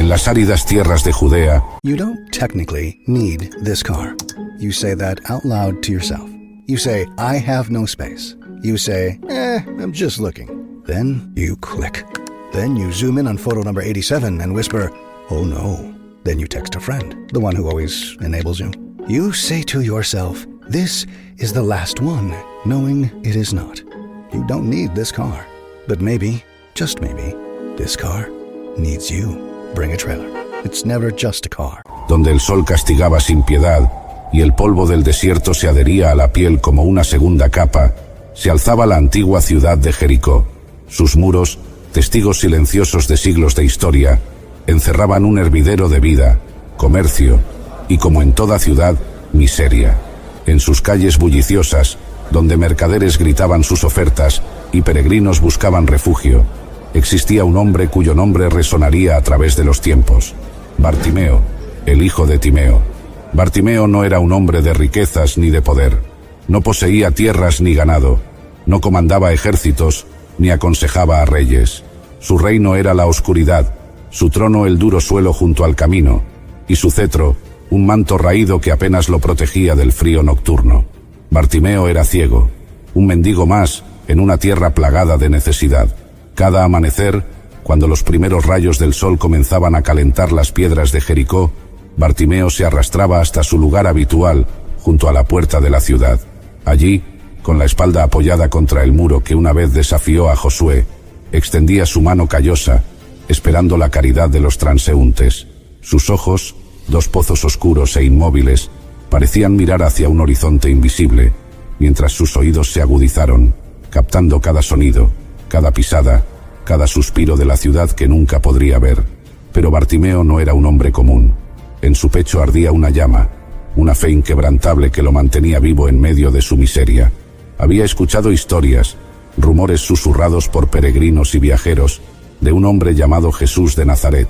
En las áridas tierras de Judea, You don't technically need this car. You say that out loud to yourself. You say, I have no space. You say, I'm just looking. Then you click. Then you zoom in on photo number 87 and whisper, oh no. Then you text a friend, the one who always enables you. You say to yourself, this is the last one, knowing it is not. You don't need this car. But maybe, just maybe, this car needs you. Bring a trailer. It's never just a car. donde el sol castigaba sin piedad y el polvo del desierto se adhería a la piel como una segunda capa, se alzaba la antigua ciudad de Jericó. Sus muros, testigos silenciosos de siglos de historia, encerraban un hervidero de vida, comercio y, como en toda ciudad, miseria. En sus calles bulliciosas, donde mercaderes gritaban sus ofertas y peregrinos buscaban refugio, existía un hombre cuyo nombre resonaría a través de los tiempos: Bartimeo, el hijo de Timeo. Bartimeo no era un hombre de riquezas ni de poder, no poseía tierras ni ganado, no comandaba ejércitos ni aconsejaba a reyes. Su reino era la oscuridad, su trono el duro suelo junto al camino, y su cetro un manto raído que apenas lo protegía del frío nocturno. Bartimeo era ciego, un mendigo más en una tierra plagada de necesidad. Cada amanecer, cuando los primeros rayos del sol comenzaban a calentar las piedras de Jericó, Bartimeo se arrastraba hasta su lugar habitual, junto a la puerta de la ciudad. Allí, con la espalda apoyada contra el muro que una vez desafió a Josué, extendía su mano callosa, esperando la caridad de los transeúntes. Sus ojos, dos pozos oscuros e inmóviles, parecían mirar hacia un horizonte invisible, mientras sus oídos se agudizaron, captando cada sonido, cada pisada, cada suspiro de la ciudad que nunca podría ver. Pero Bartimeo no era un hombre común. En su pecho ardía una llama, una fe inquebrantable que lo mantenía vivo en medio de su miseria. Había escuchado historias, rumores susurrados por peregrinos y viajeros, de un hombre llamado Jesús de Nazaret.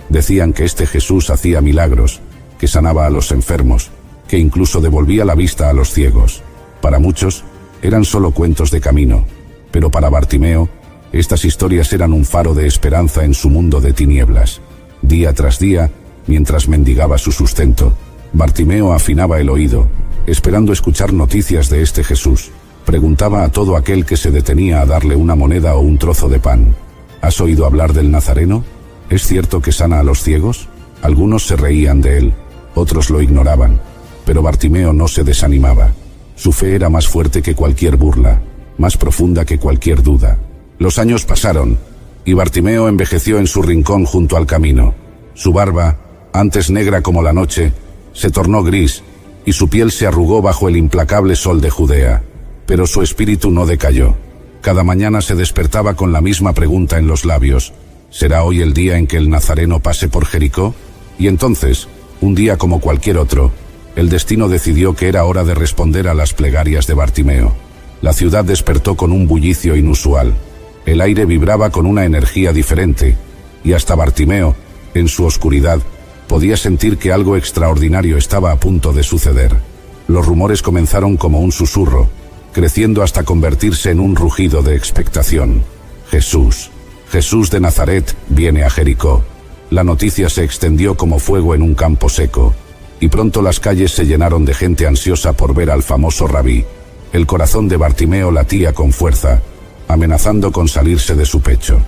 Decían que este Jesús hacía milagros, que sanaba a los enfermos, que incluso devolvía la vista a los ciegos. Para muchos, eran solo cuentos de camino, pero para Bartimeo, estas historias eran un faro de esperanza en su mundo de tinieblas. Día tras día, mientras mendigaba su sustento, Bartimeo afinaba el oído, esperando escuchar noticias de este Jesús. Preguntaba a todo aquel que se detenía a darle una moneda o un trozo de pan: ¿has oído hablar del Nazareno? ¿Es cierto que sana a los ciegos? Algunos se reían de él, otros lo ignoraban, pero Bartimeo no se desanimaba. Su fe era más fuerte que cualquier burla, más profunda que cualquier duda. Los años pasaron, y Bartimeo envejeció en su rincón junto al camino. Su barba, antes negra como la noche, se tornó gris, y su piel se arrugó bajo el implacable sol de Judea. Pero su espíritu no decayó. Cada mañana se despertaba con la misma pregunta en los labios: ¿será hoy el día en que el Nazareno pase por Jericó? Y entonces, un día como cualquier otro, el destino decidió que era hora de responder a las plegarias de Bartimeo. La ciudad despertó con un bullicio inusual. El aire vibraba con una energía diferente, y hasta Bartimeo, en su oscuridad, podía sentir que algo extraordinario estaba a punto de suceder. Los rumores comenzaron como un susurro, creciendo hasta convertirse en un rugido de expectación. Jesús, Jesús de Nazaret, viene a Jericó. La noticia se extendió como fuego en un campo seco, y pronto las calles se llenaron de gente ansiosa por ver al famoso rabí. El corazón de Bartimeo latía con fuerza, amenazando con salirse de su pecho.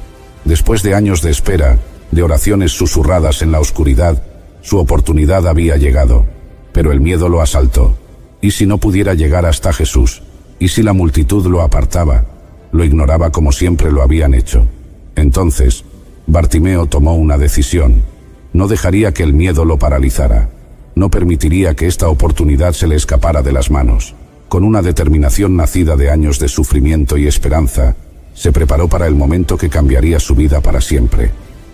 Después de años de espera, de oraciones susurradas en la oscuridad, su oportunidad había llegado. Pero el miedo lo asaltó. ¿Y si no pudiera llegar hasta Jesús? ¿Y si la multitud lo apartaba? Lo ignoraba como siempre lo habían hecho. Entonces, Bartimeo tomó una decisión. No dejaría que el miedo lo paralizara. No permitiría que esta oportunidad se le escapara de las manos. Con una determinación nacida de años de sufrimiento y esperanza, se preparó para el momento que cambiaría su vida para siempre.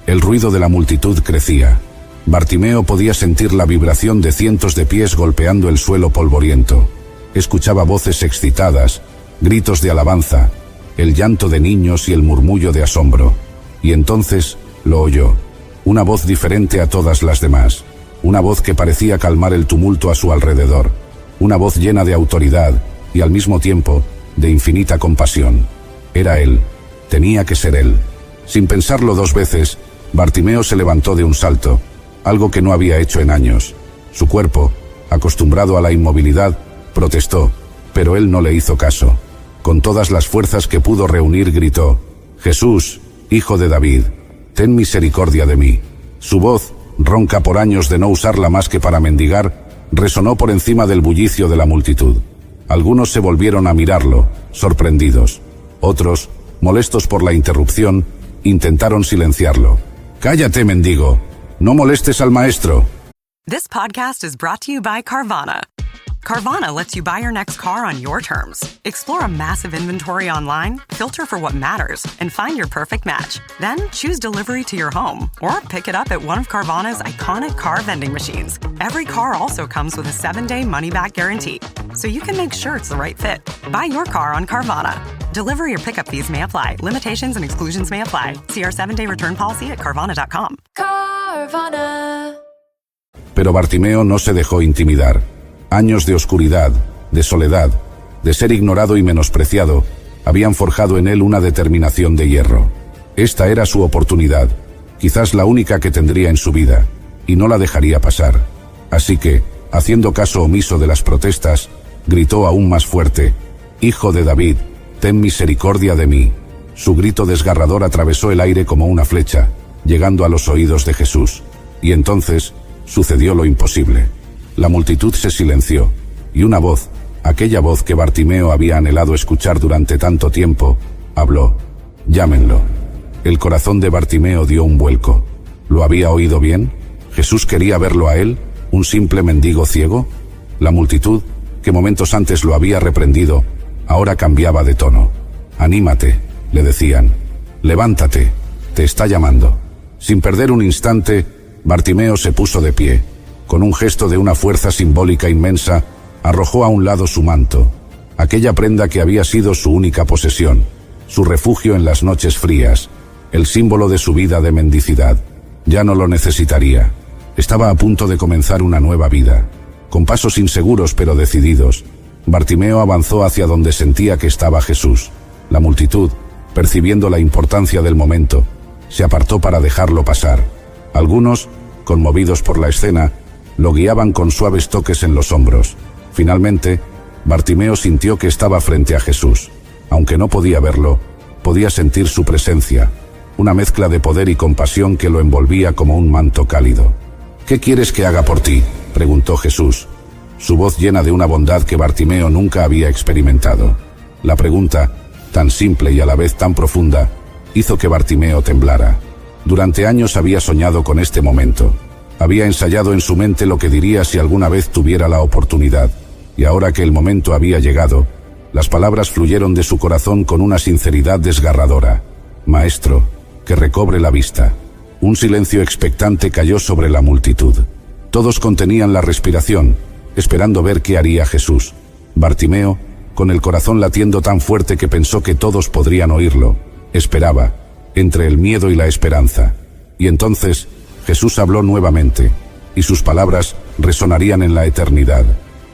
El ruido de la multitud crecía. Bartimeo podía sentir la vibración de cientos de pies golpeando el suelo polvoriento. Escuchaba voces excitadas, gritos de alabanza, el llanto de niños y el murmullo de asombro. Y entonces lo oyó. Una voz diferente a todas las demás. Una voz que parecía calmar el tumulto a su alrededor. Una voz llena de autoridad y al mismo tiempo de infinita compasión. Era él. Tenía que ser él. Sin pensarlo dos veces, Bartimeo se levantó de un salto, algo que no había hecho en años. Su cuerpo, acostumbrado a la inmovilidad, protestó, pero él no le hizo caso. Con todas las fuerzas que pudo reunir gritó: «Jesús, Hijo de David, ten misericordia de mí». Su voz, ronca por años de no usarla más que para mendigar, resonó por encima del bullicio de la multitud. Algunos se volvieron a mirarlo, sorprendidos. Otros, molestos por la interrupción, intentaron silenciarlo. «Cállate, mendigo. No molestes al maestro». This podcast is brought to you by Carvana. Carvana lets you buy your next car on your terms. Explore a massive inventory online, filter for what matters, and find your perfect match. Then choose delivery to your home or pick it up at one of Carvana's iconic car vending machines. Every car also comes with a 7-day money-back guarantee, so you can make sure it's the right fit. Buy your car on Carvana. Delivery or pickup fees may apply. Limitations and exclusions may apply. See our 7-day return policy at Carvana.com. Carvana. Pero Bartimeo no se dejó intimidar. Años de oscuridad, de soledad, de ser ignorado y menospreciado, habían forjado en él una determinación de hierro. Esta era su oportunidad, quizás la única que tendría en su vida, y no la dejaría pasar. Así que, haciendo caso omiso de las protestas, gritó aún más fuerte: «Hijo de David, ten misericordia de mí». Su grito desgarrador atravesó el aire como una flecha, llegando a los oídos de Jesús. Y entonces sucedió lo imposible. La multitud se silenció, y una voz, aquella voz que Bartimeo había anhelado escuchar durante tanto tiempo, habló: «Llámenlo». El corazón de Bartimeo dio un vuelco. ¿Lo había oído bien? ¿Jesús quería verlo a él, un simple mendigo ciego? La multitud, que momentos antes lo había reprendido, ahora cambiaba de tono. «Anímate», le decían. «Levántate, te está llamando». Sin perder un instante, Bartimeo se puso de pie. Con un gesto de una fuerza simbólica inmensa, arrojó a un lado su manto, aquella prenda que había sido su única posesión, su refugio en las noches frías, el símbolo de su vida de mendicidad. Ya no lo necesitaría. Estaba a punto de comenzar una nueva vida. Con pasos inseguros pero decididos, Bartimeo avanzó hacia donde sentía que estaba Jesús. La multitud, percibiendo la importancia del momento, se apartó para dejarlo pasar. Algunos, conmovidos por la escena, lo guiaban con suaves toques en los hombros. Finalmente, Bartimeo sintió que estaba frente a Jesús. Aunque no podía verlo, podía sentir su presencia, una mezcla de poder y compasión que lo envolvía como un manto cálido. «¿Qué quieres que haga por ti?», preguntó Jesús, su voz llena de una bondad que Bartimeo nunca había experimentado. La pregunta, tan simple y a la vez tan profunda, hizo que Bartimeo temblara. Durante años había soñado con este momento. Había ensayado en su mente lo que diría si alguna vez tuviera la oportunidad, y ahora que el momento había llegado, las palabras fluyeron de su corazón con una sinceridad desgarradora. «Maestro, que recobre la vista». Un silencio expectante cayó sobre la multitud. Todos contenían la respiración, esperando ver qué haría Jesús. Bartimeo, con el corazón latiendo tan fuerte que pensó que todos podrían oírlo, esperaba, entre el miedo y la esperanza. Y entonces Jesús habló nuevamente, y sus palabras resonarían en la eternidad.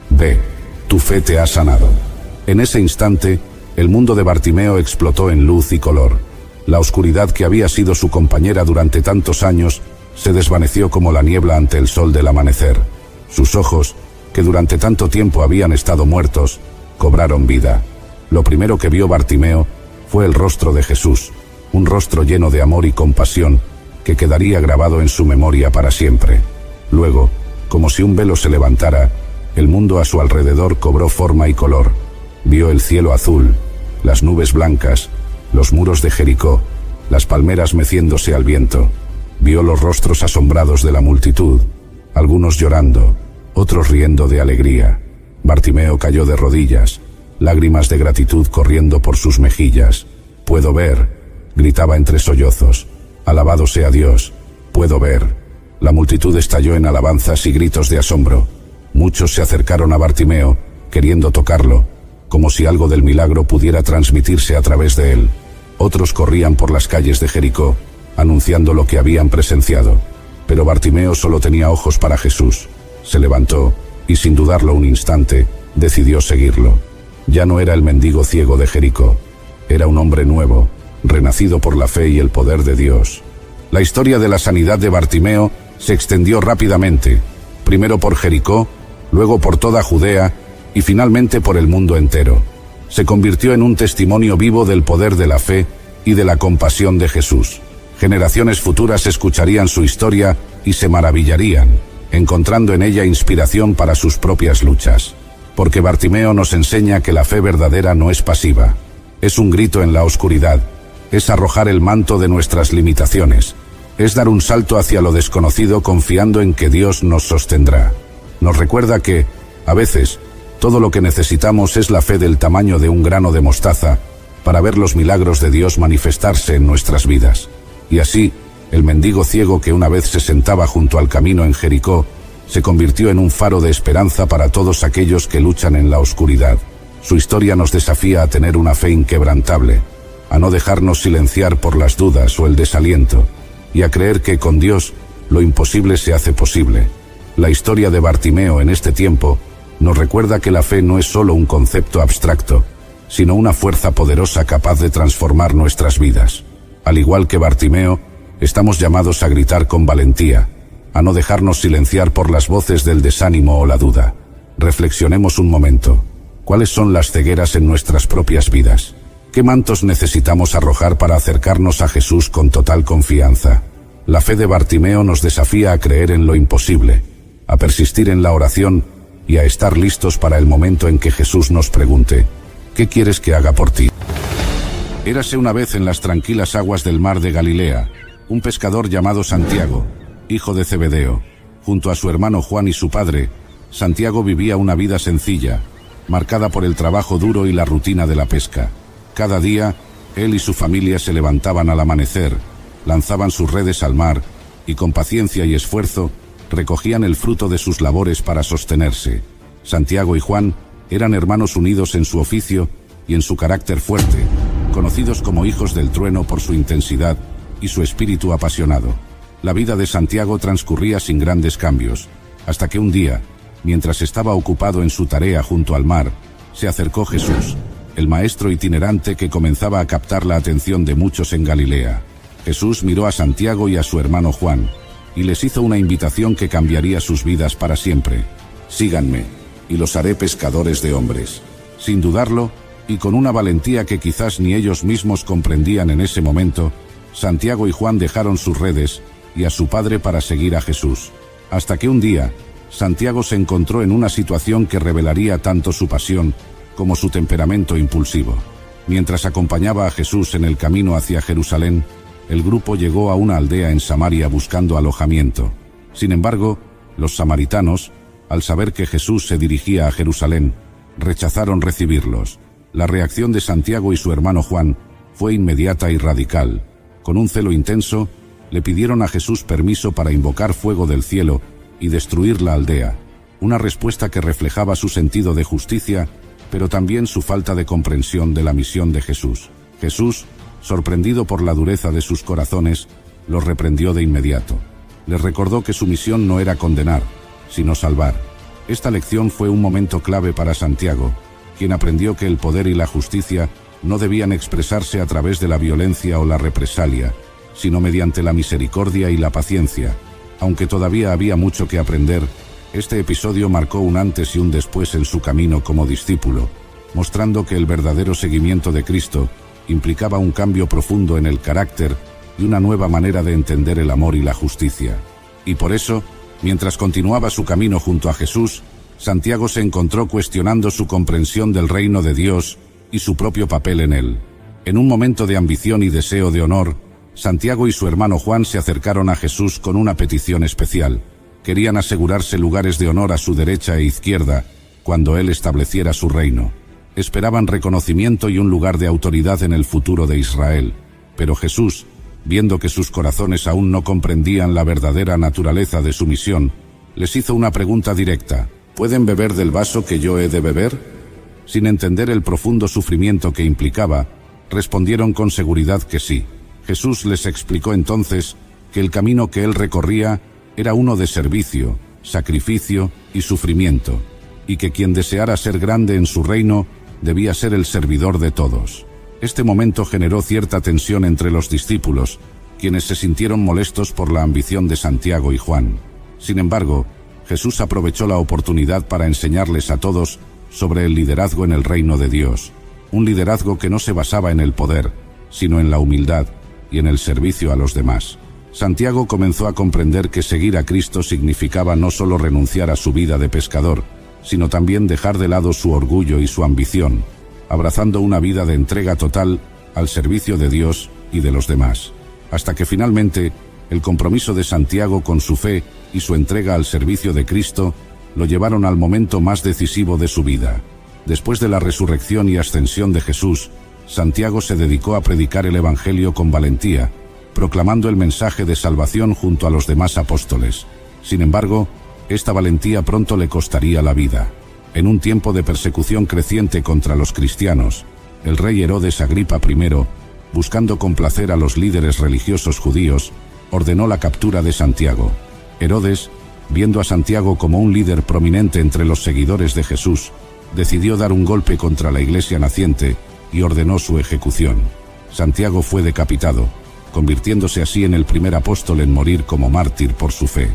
«Ve, tu fe te ha sanado». En ese instante, el mundo de Bartimeo explotó en luz y color. La oscuridad que había sido su compañera durante tantos años se desvaneció como la niebla ante el sol del amanecer. Sus ojos, que durante tanto tiempo habían estado muertos, cobraron vida. Lo primero que vio Bartimeo fue el rostro de Jesús, un rostro lleno de amor y compasión que quedaría grabado en su memoria para siempre. Luego, como si un velo se levantara, el mundo a su alrededor cobró forma y color. Vio el cielo azul, las nubes blancas, los muros de Jericó, las palmeras meciéndose al viento. Vio los rostros asombrados de la multitud, algunos llorando, otros riendo de alegría. Bartimeo cayó de rodillas, lágrimas de gratitud corriendo por sus mejillas. «Puedo ver», gritaba entre sollozos. «Alabado sea Dios, puedo ver». La multitud estalló en alabanzas y gritos de asombro. Muchos se acercaron a Bartimeo, queriendo tocarlo, como si algo del milagro pudiera transmitirse a través de él. Otros corrían por las calles de Jericó, anunciando lo que habían presenciado. Pero Bartimeo solo tenía ojos para Jesús. Se levantó, y sin dudarlo un instante, decidió seguirlo. Ya no era el mendigo ciego de Jericó. Era un hombre nuevo, renacido por la fe y el poder de Dios. La historia de la sanidad de Bartimeo se extendió rápidamente, primero por Jericó, luego por toda Judea y finalmente por el mundo entero. Se convirtió en un testimonio vivo del poder de la fe y de la compasión de Jesús. Generaciones futuras escucharían su historia y se maravillarían, encontrando en ella inspiración para sus propias luchas. Porque Bartimeo nos enseña que la fe verdadera no es pasiva. Es un grito en la oscuridad, es arrojar el manto de nuestras limitaciones, es dar un salto hacia lo desconocido confiando en que Dios nos sostendrá. Nos recuerda que, a veces, todo lo que necesitamos es la fe del tamaño de un grano de mostaza para ver los milagros de Dios manifestarse en nuestras vidas. Y así, el mendigo ciego que una vez se sentaba junto al camino en Jericó, se convirtió en un faro de esperanza para todos aquellos que luchan en la oscuridad. Su historia nos desafía a tener una fe inquebrantable, a no dejarnos silenciar por las dudas o el desaliento, y a creer que con Dios lo imposible se hace posible. La historia de Bartimeo en este tiempo nos recuerda que la fe no es solo un concepto abstracto, sino una fuerza poderosa capaz de transformar nuestras vidas. Al igual que Bartimeo, estamos llamados a gritar con valentía, a no dejarnos silenciar por las voces del desánimo o la duda. Reflexionemos un momento. ¿Cuáles son las cegueras en nuestras propias vidas? ¿Qué mantos necesitamos arrojar para acercarnos a Jesús con total confianza? La fe de Bartimeo nos desafía a creer en lo imposible, a persistir en la oración y a estar listos para el momento en que Jesús nos pregunte, ¿qué quieres que haga por ti? Érase una vez en las tranquilas aguas del mar de Galilea, un pescador llamado Santiago, hijo de Zebedeo. Junto a su hermano Juan y su padre, Santiago vivía una vida sencilla, marcada por el trabajo duro y la rutina de la pesca. Cada día, él y su familia se levantaban al amanecer, lanzaban sus redes al mar y con paciencia y esfuerzo recogían el fruto de sus labores para sostenerse. Santiago y Juan eran hermanos unidos en su oficio y en su carácter fuerte, conocidos como hijos del trueno por su intensidad y su espíritu apasionado. La vida de Santiago transcurría sin grandes cambios, hasta que un día, mientras estaba ocupado en su tarea junto al mar, se acercó Jesús, el maestro itinerante que comenzaba a captar la atención de muchos en Galilea. Jesús miró a Santiago y a su hermano Juan, y les hizo una invitación que cambiaría sus vidas para siempre. «Síganme, y los haré pescadores de hombres». Sin dudarlo, y con una valentía que quizás ni ellos mismos comprendían en ese momento, Santiago y Juan dejaron sus redes y a su padre para seguir a Jesús. Hasta que un día, Santiago se encontró en una situación que revelaría tanto su pasión como su temperamento impulsivo. Mientras acompañaba a Jesús en el camino hacia Jerusalén, el grupo llegó a una aldea en Samaria buscando alojamiento. Sin embargo, los samaritanos, al saber que Jesús se dirigía a Jerusalén, rechazaron recibirlos. La reacción de Santiago y su hermano Juan fue inmediata y radical. Con un celo intenso, le pidieron a Jesús permiso para invocar fuego del cielo y destruir la aldea, una respuesta que reflejaba su sentido de justicia, pero también su falta de comprensión de la misión de Jesús. Jesús, sorprendido por la dureza de sus corazones, los reprendió de inmediato. Les recordó que su misión no era condenar, sino salvar. Esta lección fue un momento clave para Santiago, quien aprendió que el poder y la justicia no debían expresarse a través de la violencia o la represalia, sino mediante la misericordia y la paciencia. Aunque todavía había mucho que aprender, este episodio marcó un antes y un después en su camino como discípulo, mostrando que el verdadero seguimiento de Cristo implicaba un cambio profundo en el carácter y una nueva manera de entender el amor y la justicia. Y por eso, mientras continuaba su camino junto a Jesús, Santiago se encontró cuestionando su comprensión del reino de Dios y su propio papel en él. En un momento de ambición y deseo de honor, Santiago y su hermano Juan se acercaron a Jesús con una petición especial. Querían asegurarse lugares de honor a su derecha e izquierda cuando él estableciera su reino. Esperaban reconocimiento y un lugar de autoridad en el futuro de Israel. Pero Jesús, viendo que sus corazones aún no comprendían la verdadera naturaleza de su misión, les hizo una pregunta directa. ¿Pueden beber del vaso que yo he de beber? Sin entender el profundo sufrimiento que implicaba, respondieron con seguridad que sí. Jesús les explicó entonces que el camino que él recorría era uno de servicio, sacrificio y sufrimiento, y que quien deseara ser grande en su reino debía ser el servidor de todos. Este momento generó cierta tensión entre los discípulos, quienes se sintieron molestos por la ambición de Santiago y Juan. Sin embargo, Jesús aprovechó la oportunidad para enseñarles a todos sobre el liderazgo en el reino de Dios, un liderazgo que no se basaba en el poder, sino en la humildad y en el servicio a los demás. Santiago comenzó a comprender que seguir a Cristo significaba no solo renunciar a su vida de pescador, sino también dejar de lado su orgullo y su ambición, abrazando una vida de entrega total al servicio de Dios y de los demás, hasta que finalmente el compromiso de Santiago con su fe y su entrega al servicio de Cristo lo llevaron al momento más decisivo de su vida. Después de la resurrección y ascensión de Jesús, Santiago se dedicó a predicar el Evangelio con valentía, proclamando el mensaje de salvación junto a los demás apóstoles. Sin embargo, esta valentía pronto le costaría la vida. En un tiempo de persecución creciente contra los cristianos, el rey Herodes Agripa I, buscando complacer a los líderes religiosos judíos, ordenó la captura de Santiago. Herodes, viendo a Santiago como un líder prominente entre los seguidores de Jesús, decidió dar un golpe contra la iglesia naciente y ordenó su ejecución. Santiago fue decapitado, convirtiéndose así en el primer apóstol en morir como mártir por su fe.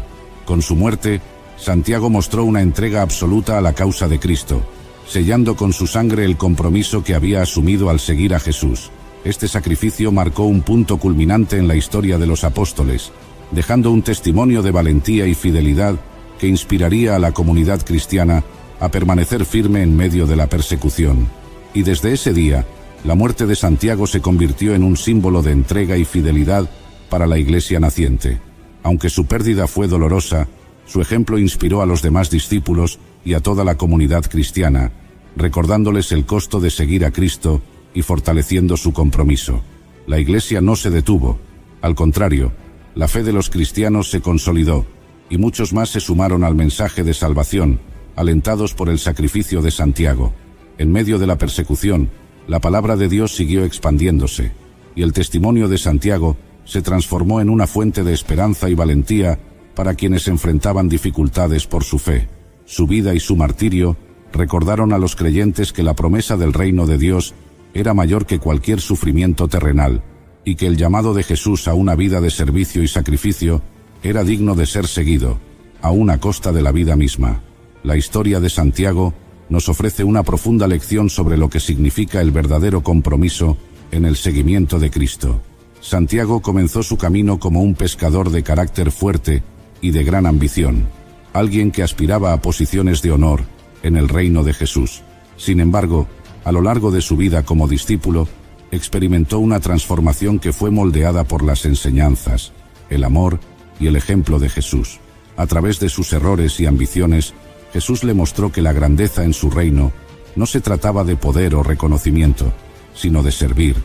Con su muerte, Santiago mostró una entrega absoluta a la causa de Cristo, sellando con su sangre el compromiso que había asumido al seguir a Jesús. Este sacrificio marcó un punto culminante en la historia de los apóstoles, dejando un testimonio de valentía y fidelidad que inspiraría a la comunidad cristiana a permanecer firme en medio de la persecución. Y desde ese día, la muerte de Santiago se convirtió en un símbolo de entrega y fidelidad para la iglesia naciente. Aunque su pérdida fue dolorosa, su ejemplo inspiró a los demás discípulos y a toda la comunidad cristiana, recordándoles el costo de seguir a Cristo y fortaleciendo su compromiso. La iglesia no se detuvo. Al contrario, la fe de los cristianos se consolidó, y muchos más se sumaron al mensaje de salvación, alentados por el sacrificio de Santiago. En medio de la persecución, la palabra de Dios siguió expandiéndose, y el testimonio de Santiago se transformó en una fuente de esperanza y valentía para quienes enfrentaban dificultades por su fe. Su vida y su martirio recordaron a los creyentes que la promesa del reino de Dios era mayor que cualquier sufrimiento terrenal, y que el llamado de Jesús a una vida de servicio y sacrificio era digno de ser seguido, aun a costa de la vida misma. La historia de Santiago nos ofrece una profunda lección sobre lo que significa el verdadero compromiso en el seguimiento de Cristo. Santiago comenzó su camino como un pescador de carácter fuerte y de gran ambición, alguien que aspiraba a posiciones de honor en el reino de Jesús. Sin embargo, a lo largo de su vida como discípulo, experimentó una transformación que fue moldeada por las enseñanzas, el amor y el ejemplo de Jesús. A través de sus errores y ambiciones, Jesús le mostró que la grandeza en su reino no se trataba de poder o reconocimiento, sino de servir,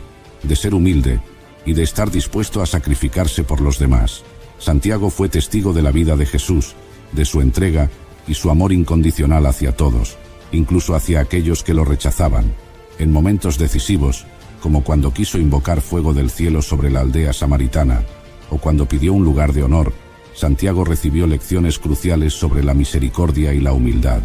de ser humilde y de estar dispuesto a sacrificarse por los demás. Santiago fue testigo de la vida de Jesús, de su entrega y su amor incondicional hacia todos, incluso hacia aquellos que lo rechazaban. En momentos decisivos, como cuando quiso invocar fuego del cielo sobre la aldea samaritana, o cuando pidió un lugar de honor, Santiago recibió lecciones cruciales sobre la misericordia y la humildad.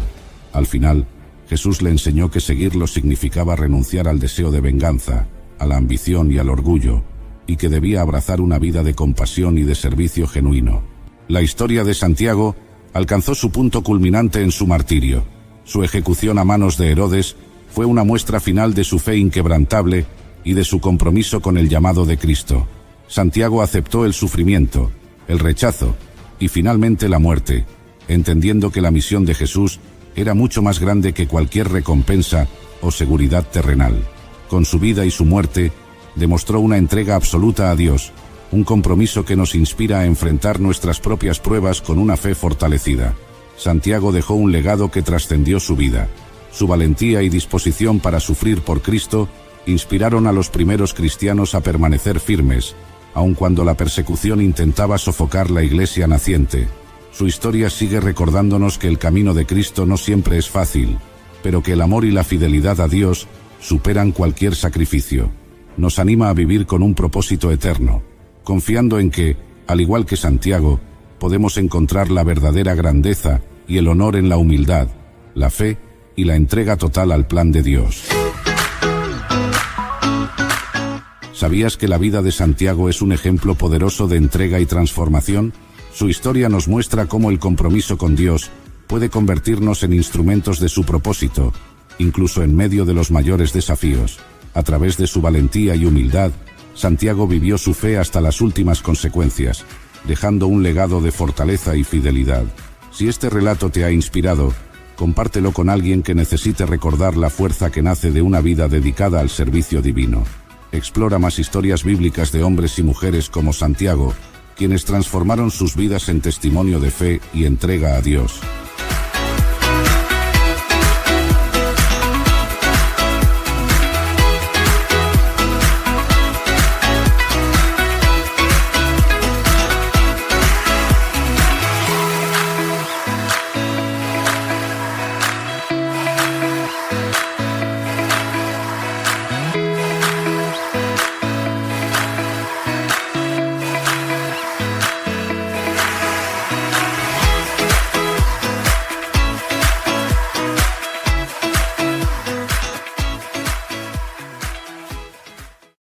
Al final, Jesús le enseñó que seguirlo significaba renunciar al deseo de venganza, a la ambición y al orgullo, y que debía abrazar una vida de compasión y de servicio genuino. La historia de Santiago alcanzó su punto culminante en su martirio. Su ejecución a manos de Herodes fue una muestra final de su fe inquebrantable y de su compromiso con el llamado de Cristo. Santiago aceptó el sufrimiento, el rechazo y finalmente la muerte, entendiendo que la misión de Jesús era mucho más grande que cualquier recompensa o seguridad terrenal. Con su vida y su muerte, demostró una entrega absoluta a Dios, un compromiso que nos inspira a enfrentar nuestras propias pruebas con una fe fortalecida. Santiago dejó un legado que trascendió su vida. Su valentía y disposición para sufrir por Cristo inspiraron a los primeros cristianos a permanecer firmes, aun cuando la persecución intentaba sofocar la iglesia naciente. Su historia sigue recordándonos que el camino de Cristo no siempre es fácil, pero que el amor y la fidelidad a Dios superan cualquier sacrificio. Nos anima a vivir con un propósito eterno, confiando en que, al igual que Santiago, podemos encontrar la verdadera grandeza y el honor en la humildad, la fe y la entrega total al plan de Dios. ¿Sabías que la vida de Santiago es un ejemplo poderoso de entrega y transformación? Su historia nos muestra cómo el compromiso con Dios puede convertirnos en instrumentos de su propósito, incluso en medio de los mayores desafíos. A través de su valentía y humildad, Santiago vivió su fe hasta las últimas consecuencias, dejando un legado de fortaleza y fidelidad. Si este relato te ha inspirado, compártelo con alguien que necesite recordar la fuerza que nace de una vida dedicada al servicio divino. Explora más historias bíblicas de hombres y mujeres como Santiago, quienes transformaron sus vidas en testimonio de fe y entrega a Dios.